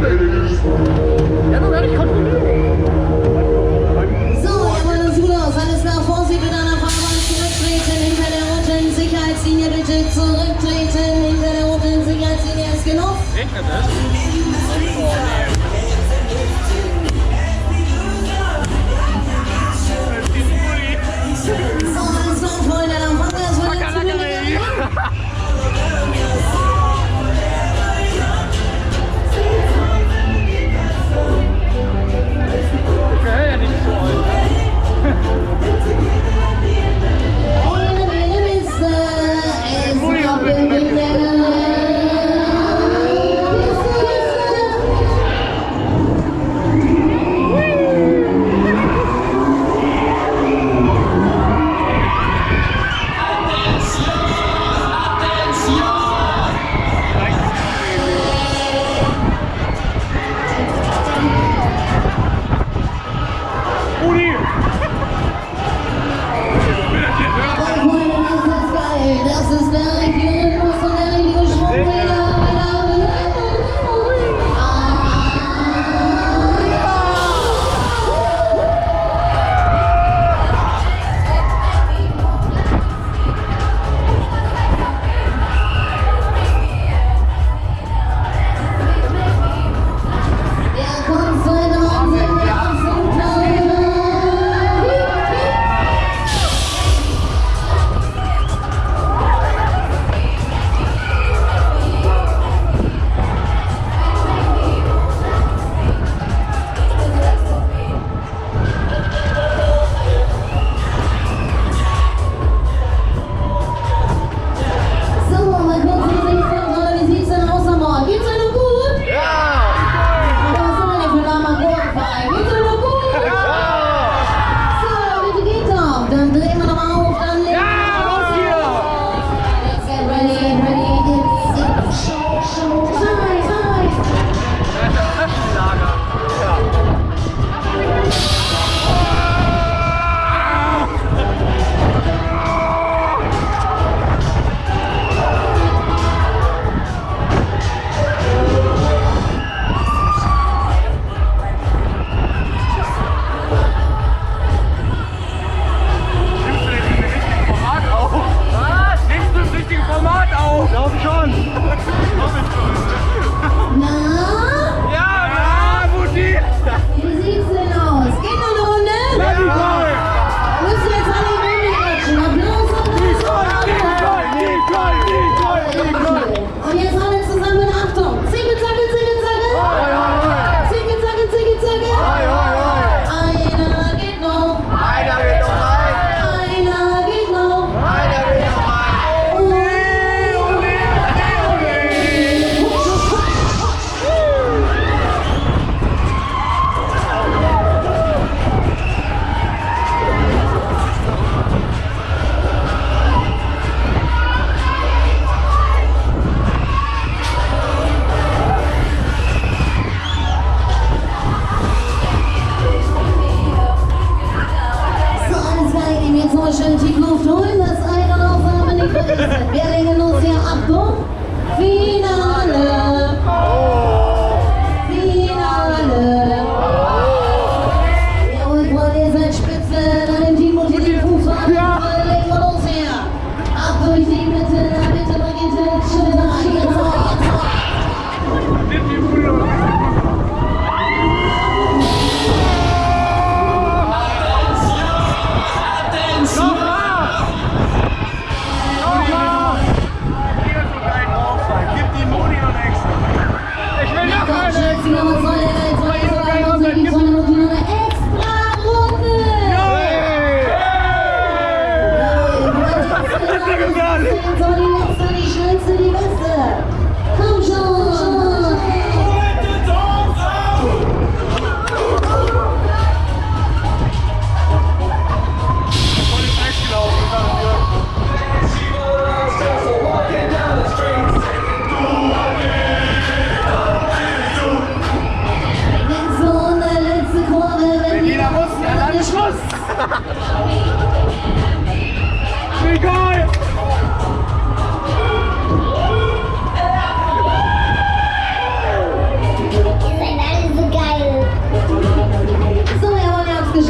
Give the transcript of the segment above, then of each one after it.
Ja, nun werde ich kontrollieren. So, jawohl, das sieht gut aus. Alles klar, Vorsicht mit einer Fahrbahn zurücktreten. Hinter der roten Sicherheitslinie bitte zurücktreten. Hinter der roten Sicherheitslinie ist genug. Regnet es? Oh, nee. So, alles klar, Freunde, dann fangen wir das mal jetzt mit Okay, ja, nicht so alt. Ohne meine Liste ist noch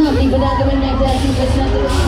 Mannschaft. Ich bedanke mich recht herzlich fürs nette